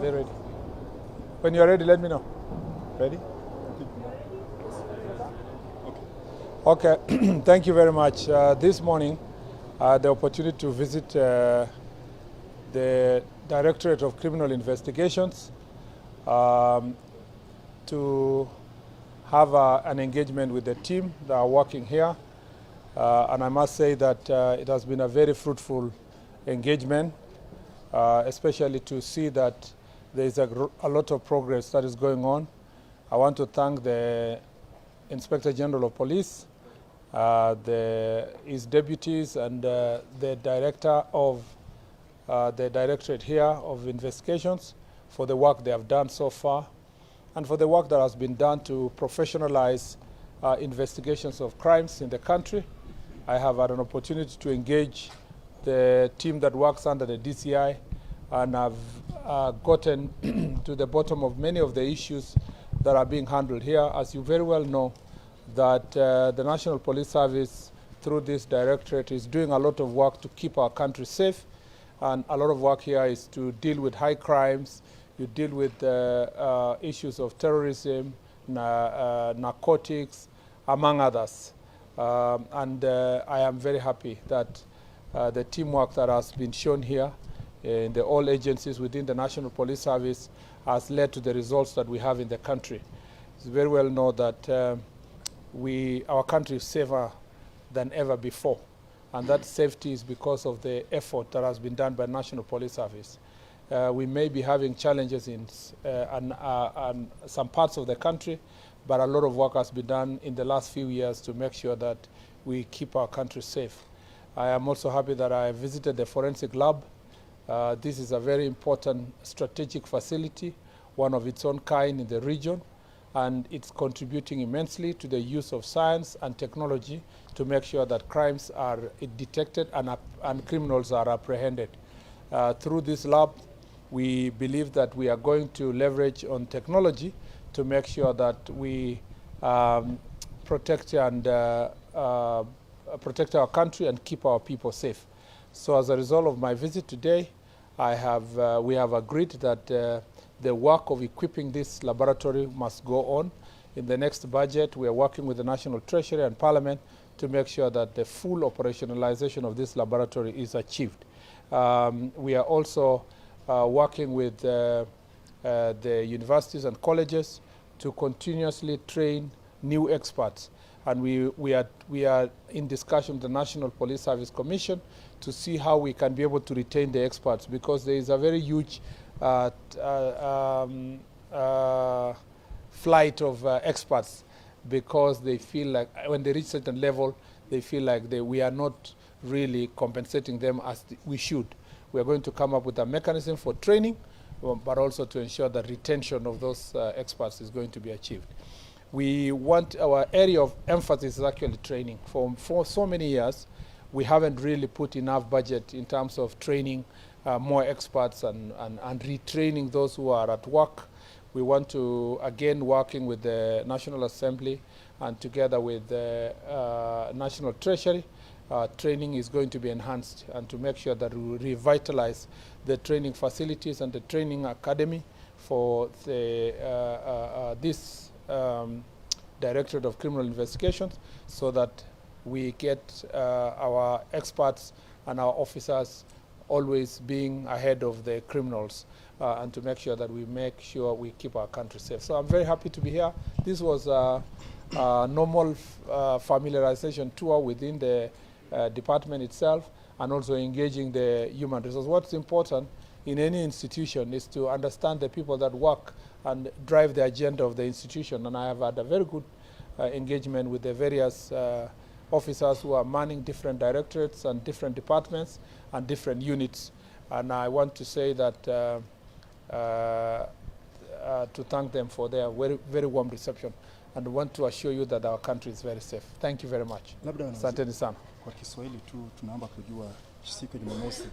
They're ready. When you're ready, let me know. Ready? Okay. Thank you very much. This morning, the opportunity to visit the Directorate of Criminal Investigations to have an engagement with the team that are working here. And I must say that it has been a very fruitful engagement, especially to see that there is a lot of progress that is going on. I want to thank the Inspector General of Police, his deputies, and the director of the Directorate here of Investigations for the work they have done so far, and for the work that has been done to professionalize investigations of crimes in the country. I have had an opportunity to engage the team that works under the DCI, and I've gotten to the bottom of many of the issues that are being handled here. As you very well know, that the National Police Service, through this directorate, is doing a lot of work to keep our country safe. And a lot of work here is to deal with high crimes, you deal with issues of terrorism, narcotics, among others. I am very happy that the teamwork that has been shown here in all agencies within the National Police Service has led to the results that we have in the country. It's very well known that our country is safer than ever before. And that safety is because of the effort that has been done by National Police Service. We may be having challenges in some parts of the country, but a lot of work has been done in the last few years to make sure that we keep our country safe. I am also happy that I visited the forensic lab. This is a very important strategic facility, one of its own kind in the region, and it's contributing immensely to the use of science and technology to make sure that crimes are detected and criminals are apprehended. Through this lab, we believe that we are going to leverage on technology to make sure that we protect our country and keep our people safe. So as a result of my visit today, we have agreed that the work of equipping this laboratory must go on. In the next budget, we are working with the National Treasury and Parliament to make sure that the full operationalization of this laboratory is achieved. We are also working with the universities and colleges to continuously train new experts. And we are in discussion with the National Police Service Commission to see how we can be able to retain the experts, because there is a very huge flight of experts, because they feel like when they reach a certain level, they feel like we are not really compensating them as we should. We are going to come up with a mechanism for training, but also to ensure that retention of those experts is going to be achieved. We want our area of emphasis is actually training. For so many years, we haven't really put enough budget in terms of training more experts and retraining those who are at work. We want to, again, working with the National Assembly and together with the National Treasury, training is going to be enhanced, and to make sure that we revitalize the training facilities and the training academy for this Directorate of Criminal Investigations, so that we get our experts and our officers always being ahead of the criminals, and to make sure that we keep our country safe. So I'm very happy to be here. This was a normal familiarization tour within the department itself, and also engaging the human resources. What's important in any institution is to understand the people that work and drive the agenda of the institution. And I have had a very good engagement with the various officers who are manning different directorates and different departments and different units. And I want to say that to thank them for their very, very warm reception, and want to assure you that our country is very safe. Thank you very much. Asanteni sana. Kwa Kiswahili tu tunaomba kujua siku ya Jumamosi.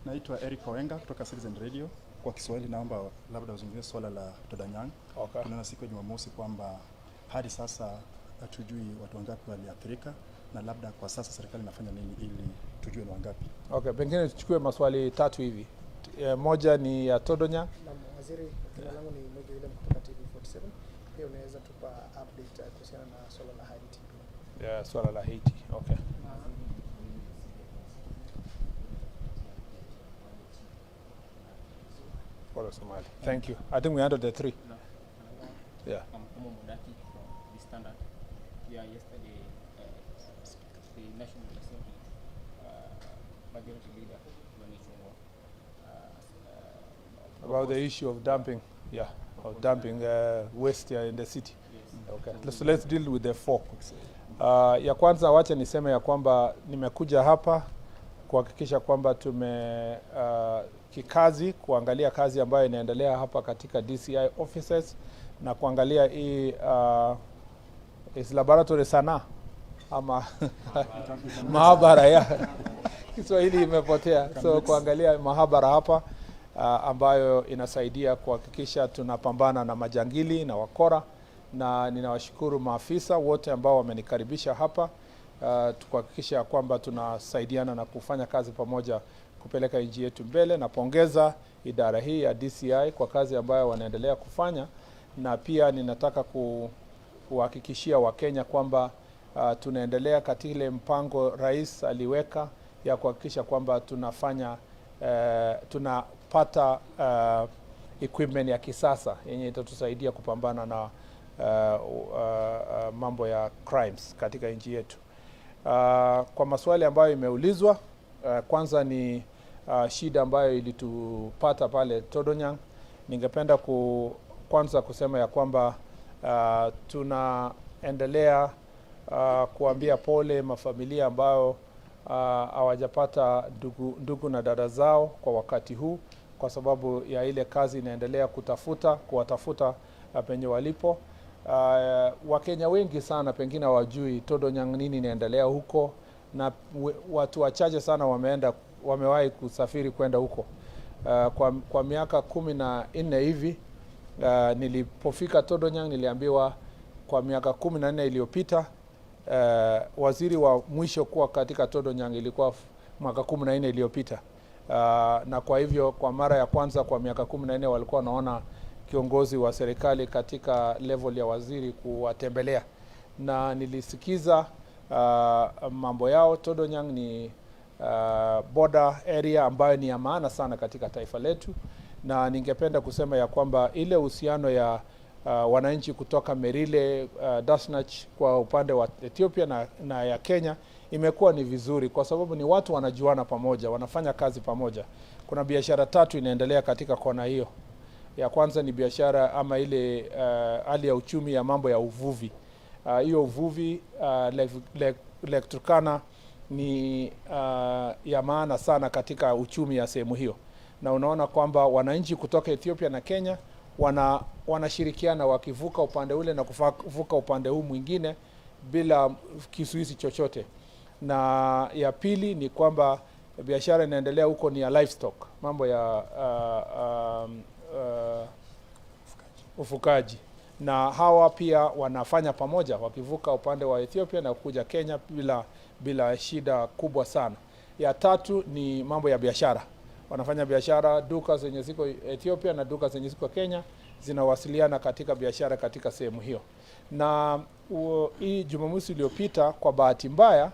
Naitwa Eric Owenga kutoka Citizen Radio. Kwa Kiswahili naomba labda uzungumzie swala la Todanyang. Okay. Tunaona siku ya Jumamosi kwamba hadi sasa hatujui watu wangapi waliathirika, na labda kwa sasa serikali inafanya nini ili tujue ni wangapi. Okay, pengine tuchukue maswali tatu hivi. moja ni ya Todonyang. Na waziri, jina langu ni Moyale kutoka TV47. Pia unaweza tupa update kuhusiana na swala la Haiti. Yeah, swala la Haiti. Okay. Thank you. I think we handled the three. No. Yeah. The Standard. Yeah, yesterday, the National Assembly Majority Leader, about the issue of dumping, yeah, of dumping waste in the city. Yes. Okay. So let's deal with the four. Ya kwanza wacha niseme ya kwamba nimekuja hapa kuhakikisha kwamba kikazi kuangalia kazi ambayo inaendelea hapa katika DCI offices na kuangalia hii is laboratory sana ama mahabara ya Kiswahili imepotea. So kuangalia mahabara hapa ambayo inasaidia kuhakikisha tunapambana na majangili na wakora, na ninawashukuru maafisa wote ambao wamenikaribisha hapa kuhakikisha kwamba tunasaidiana na kufanya kazi pamoja kupeleka nchi yetu mbele. Napongeza idara hii ya DCI kwa kazi ambayo wanaendelea kufanya, na pia ninataka kuhakikishia Wakenya kwamba tunaendelea katika ile mpango rais aliweka ya kuhakikisha kwamba tunapata equipment ya kisasa yenye itatusaidia kupambana na mambo ya crimes katika nchi yetu. Kwa maswali ambayo imeulizwa, kwanza ni shida ambayo ilitupata pale Todonyang. Ningependa kwanza kusema ya kwamba tunaendelea kuambia pole mafamilia ambao hawajapata ndugu na dada zao kwa wakati huu, kwa sababu ya ile kazi inaendelea kuwatafuta penye walipo. Wakenya wengi sana pengine hawajui Todonyang nini inaendelea huko, na watu wachache sana wamewahi kusafiri kwenda huko. Kwa miaka 14 hivi nilipofika Todonyang niliambiwa kwa miaka 14 iliyopita waziri wa mwisho kuwa katika Todonyang ilikuwa mwaka 14 iliyopita. Na kwa hivyo kwa mara ya kwanza kwa miaka 14 walikuwa wanaona kiongozi wa serikali katika level ya waziri kuwatembelea, na nilisikiza mambo yao. Todonyang ni border area ambayo ni ya maana sana katika taifa letu, na ningependa kusema ya kwamba ile uhusiano ya wananchi kutoka Merile, Dasnach kwa upande wa Ethiopia na ya Kenya imekuwa ni vizuri, kwa sababu ni watu wanajuana pamoja, wanafanya kazi pamoja. Kuna biashara 3 inaendelea katika kona hiyo. Ya kwanza ni biashara ama ile hali ya uchumi ya mambo ya uvuvi. Hiyo uvuvi Lake Turkana ni ya maana sana katika uchumi ya sehemu hiyo, na unaona kwamba wananchi kutoka Ethiopia na Kenya wanashirikiana wakivuka upande ule na kuvuka upande huu mwingine bila kisuizi chochote. Na ya pili ni kwamba biashara inaendelea huko ni ya livestock, mambo ya ufukaji, na hawa pia wanafanya pamoja wakivuka upande wa Ethiopia na kuja Kenya bila shida kubwa sana. Ya tatu ni mambo ya biashara. Wanafanya biashara, duka zenye ziko Ethiopia na duka zenye ziko Kenya zinawasiliana katika biashara katika sehemu hiyo. Na hii Jumamosi iliyopita kwa bahati mbaya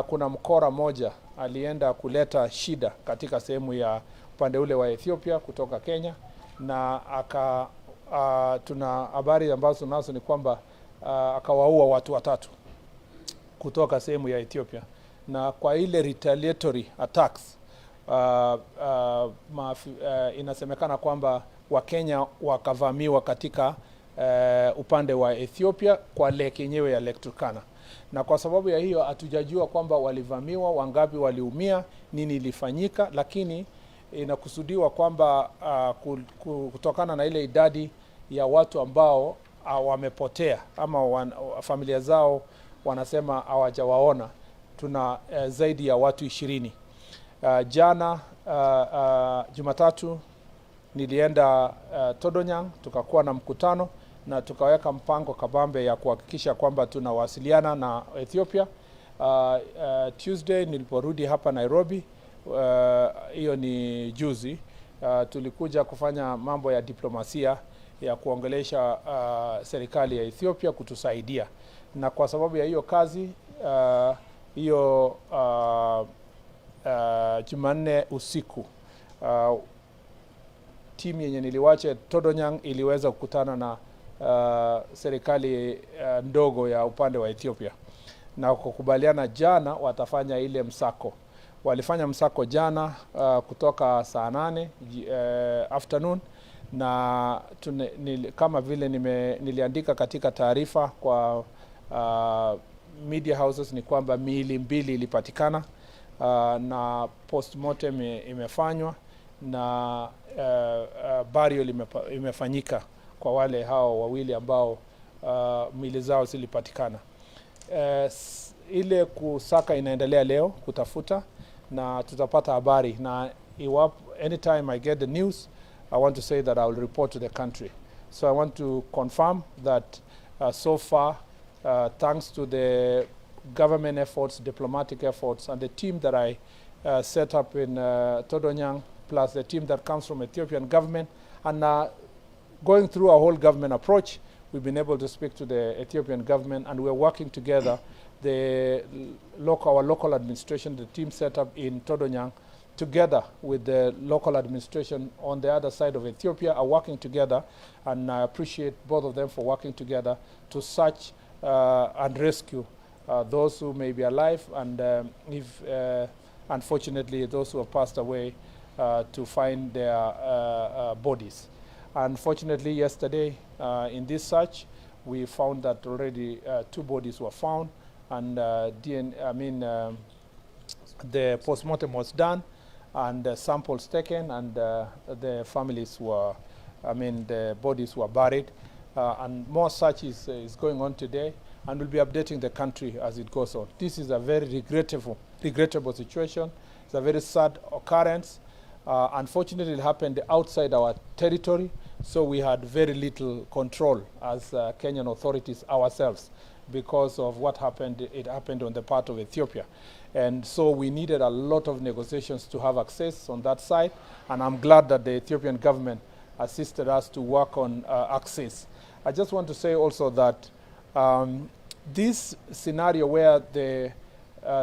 kuna mkora moja alienda kuleta shida katika sehemu ya upande ule wa Ethiopia kutoka Kenya, na tuna habari ambazo nazo ni kwamba akawaua watu 3 kutoka sehemu ya Ethiopia. Na kwa ile retaliatory attacks inasemekana kwamba Wakenya wakavamiwa katika upande wa Ethiopia kwa lake yenyewe ya Lake Turkana, na kwa sababu ya hiyo hatujajua kwamba walivamiwa, wangapi waliumia, nini ilifanyika, lakini inakusudiwa kwamba kutokana na ile idadi ya watu ambao wamepotea ama familia zao wanasema hawajawaona, tuna zaidi ya watu 20. Jana Jumatatu nilienda Todonyang, tukakuwa na mkutano na tukaweka mpango kabambe ya kuhakikisha kwamba tunawasiliana na Ethiopia. Tuesday niliporudi hapa Nairobi, hiyo ni juzi, tulikuja kufanya mambo ya diplomasia ya kuongelesha serikali ya Ethiopia kutusaidia, na kwa sababu ya hiyo kazi hiyo Jumanne usiku timu yenye niliwacha Todonyang iliweza kukutana na serikali ndogo ya upande wa Ethiopia na kukubaliana jana watafanya ile msako. Walifanya msako jana kutoka saa 8 afternoon, na kama vile niliandika katika taarifa kwa media houses ni kwamba miili 2 ilipatikana na postmortem imefanywa na burial imefanyika kwa wale hao wawili ambao miili zao zilipatikana. Ile kusaka inaendelea leo kutafuta, na tutapata habari, na anytime I get the news I want to say that I will report to the country. So I want to confirm that so far thanks to the government efforts, diplomatic efforts, and the team that I set up in Todonyang, plus the team that comes from Ethiopian government, and going through a whole government approach, we've been able to speak to the Ethiopian government, and we're working together. Our local administration, the team set up in Todonyang, together with the local administration on the other side of Ethiopia, are working together, and I appreciate both of them for working together to search and rescue those who may be alive, and if unfortunately those who have passed away, to find their bodies. Unfortunately, yesterday in this search, we found that already 2 bodies were found, and the postmortem was done, and samples taken, and the families were, the bodies were buried, and more search is going on today, and we'll be updating the country as it goes on. This is a very regrettable situation. It's a very sad occurrence. Unfortunately, it happened outside our territory, so we had very little control as Kenyan authorities ourselves because of what happened. It happened on the part of Ethiopia. And so we needed a lot of negotiations to have access on that side, and I'm glad that the Ethiopian government assisted us to work on access. I just want to say also that this scenario where the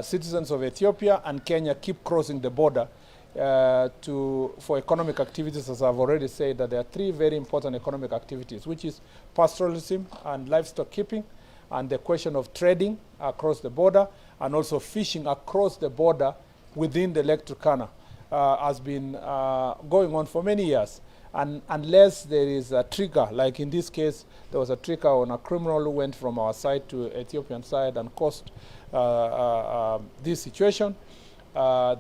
citizens of Ethiopia and Kenya keep crossing the border for economic activities, as I've already said, that there are 3 very important economic activities, which is pastoralism and livestock keeping, and the question of trading across the border, and also fishing across the border within the Lake Turkana has been going on for many years. And unless there is a trigger, like in this case, there was a trigger on a criminal who went from our side to Ethiopian side and caused this situation,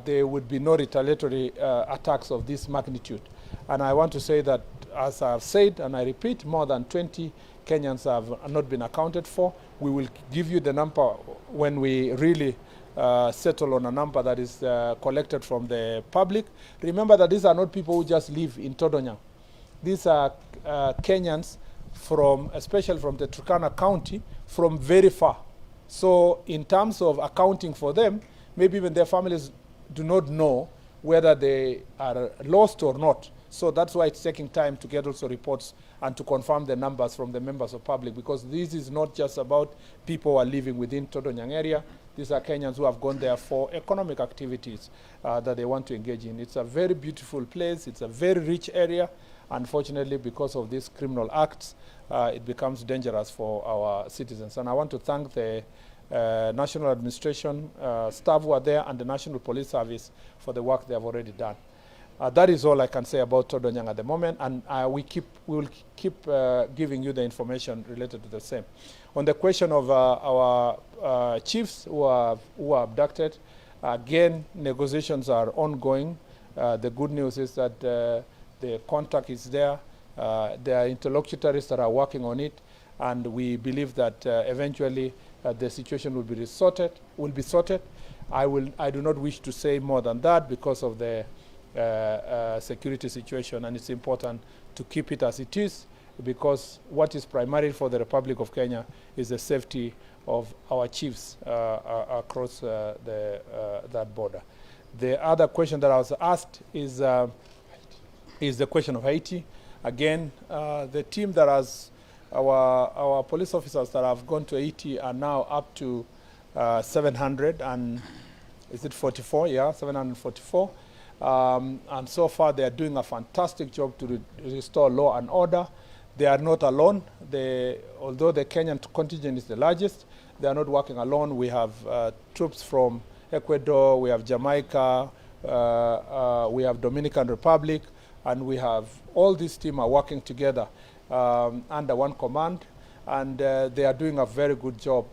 there would be no retaliatory attacks of this magnitude. And I want to say that, as I've said, and I repeat, more than 20 Kenyans have not been accounted for. We will give you the number when we really settle on a number that is collected from the public. Remember that these are not people who just live in Todonyang. These are Kenyans especially from the Turkana County, from very far. So in terms of accounting for them, maybe even their families do not know whether they are lost or not. So that's why it's taking time to get also reports and to confirm the numbers from the members of public, because this is not just about people who are living within Todonyang area. These are Kenyans who have gone there for economic activities that they want to engage in. It's a very beautiful place. It's a very rich area. Unfortunately, because of these criminal acts, it becomes dangerous for our citizens. And I want to thank the National Administration staff who are there and the National Police Service for the work they have already done. That is all I can say about Todonyang at the moment, and we will keep giving you the information related to the same. On the question of our chiefs who are abducted, again, negotiations are ongoing. The good news is that the contact is there. There are interlocutors that are working on it, and we believe that eventually the situation will be sorted. I do not wish to say more than that because of the security situation, and it's important to keep it as it is, because what is primary for the Republic of Kenya is the safety of our chiefs across that border. The other question that I was asked is is the question of Haiti. Again, the team that has our police officers that have gone to Haiti are now up to 700 and is it 44? Yeah, 744. And so far they are doing a fantastic job to restore law and order. They are not alone. Although the Kenyan contingent is the largest, they are not working alone. We have troops from Ecuador, we have Jamaica, we have Dominican Republic, and we have all these teams are working together under one command, and they are doing a very good job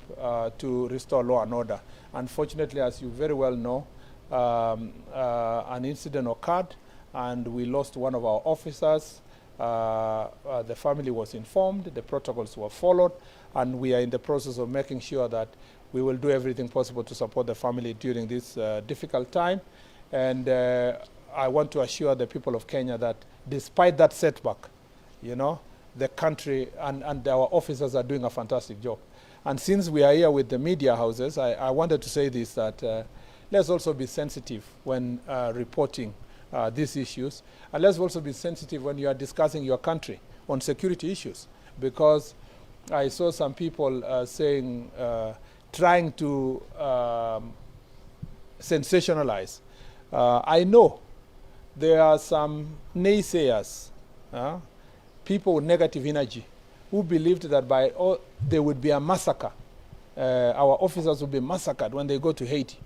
to restore law and order. Unfortunately, as you very well know, an incident occurred, and we lost one of our officers. The family was informed, the protocols were followed, and we are in the process of making sure that we will do everything possible to support the family during this difficult time. And I want to assure the people of Kenya that despite that setback, you know, the country and our officers are doing a fantastic job. And since we are here with the media houses, I wanted to say this, that let's also be sensitive when reporting these issues. And let's also be sensitive when you are discussing your country on security issues. Because I saw some people saying, trying to sensationalize. I know there are some naysayers, people with negative energy, who believed that there would be a massacre. Our officers would be massacred when they go to Haiti.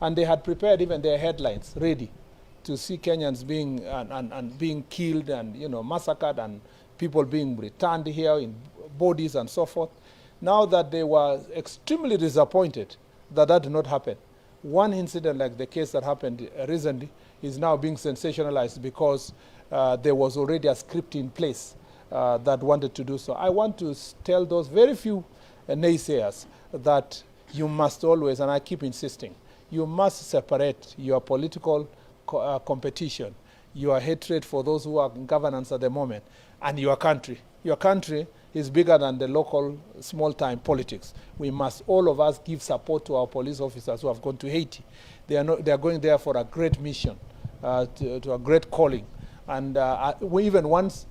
And they had prepared even their headlines ready to see Kenyans being and being killed and, you know, massacred, and people being returned here in bodies and so forth. Now that they were extremely disappointed that that did not happen. One incident like the case that happened recently is now being sensationalized because there was already a script in place that wanted to do so. I want to tell those very few naysayers that you must always, and I keep insisting, you must separate your political competition, your hatred for those who are in governance at the moment, and your country. Your country is bigger than the local small-time politics. We must, all of us, give support to our police officers who have gone to Haiti. They are going there for a great mission, to a great calling. And even once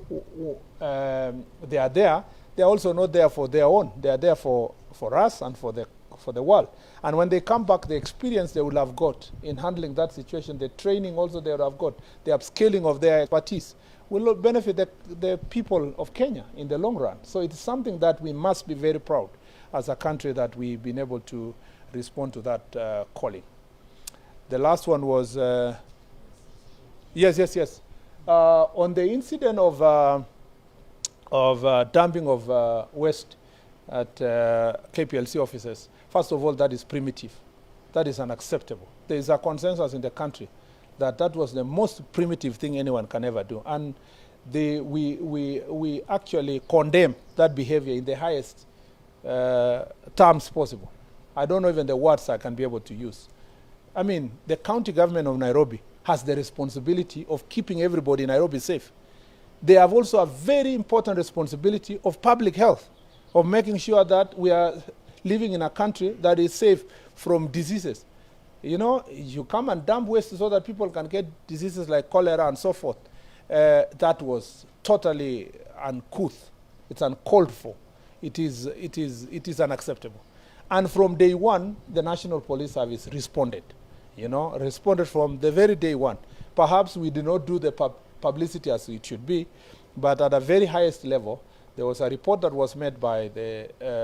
they are there, they are also not there for their own. They are there for us and for the world. And when they come back, the experience they will have got in handling that situation, the training also they will have got, the upscaling of their expertise, will benefit the people of Kenya in the long run. So it's something that we must be very proud as a country that we've been able to respond to that calling. The last one was, yes. On the incident of dumping of waste at KPLC offices, first of all, that is primitive. That is unacceptable. There is a consensus in the country that that was the most primitive thing anyone can ever do. And we actually condemn that behavior in the highest terms possible. I don't know even the words I can be able to use. I mean, the county government of Nairobi has the responsibility of keeping everybody in Nairobi safe. They have also a very important responsibility of public health, of making sure that we are living in a country that is safe from diseases. You know, you come and dump waste so that people can get diseases like cholera and so forth. That was totally uncouth. It's uncalled for. It is unacceptable. And from day one, the National Police Service responded. Responded from the very day one. Perhaps we did not do the publicity as it should be, but at a very highest level, there was a report that was made by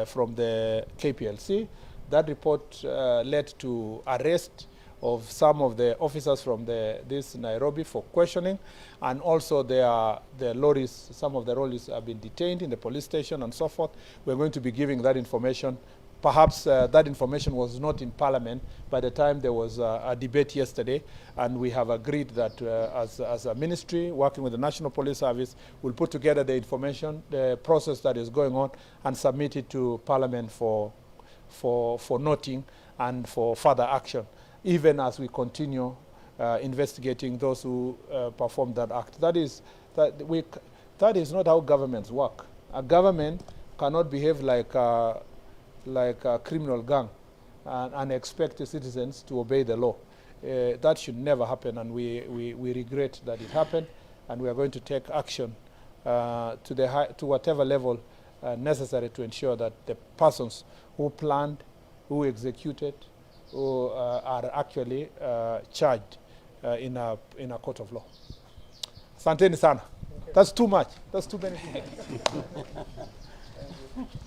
from the KPLC. That report led to arrest of some of the officers from this Nairobi for questioning, and also the lorries, some of the lorries have been detained in the police station and so forth. We're going to be giving that information. Perhaps that information was not in Parliament by the time there was a debate yesterday, and we have agreed that as a ministry, working with the National Police Service, we'll put together the information, the process that is going on, and submit it to Parliament for noting and for further action, even as we continue investigating those who performed that act. That is not how governments work. A government cannot behave like a criminal gang and expect the citizens to obey the law. That should never happen, and we regret that it happened. and we are going to take action to whatever level necessary to ensure that the persons who planned, who executed, who are actually charged in a court of law. Asanteni sana. That's too much. That's too many people. Thank you.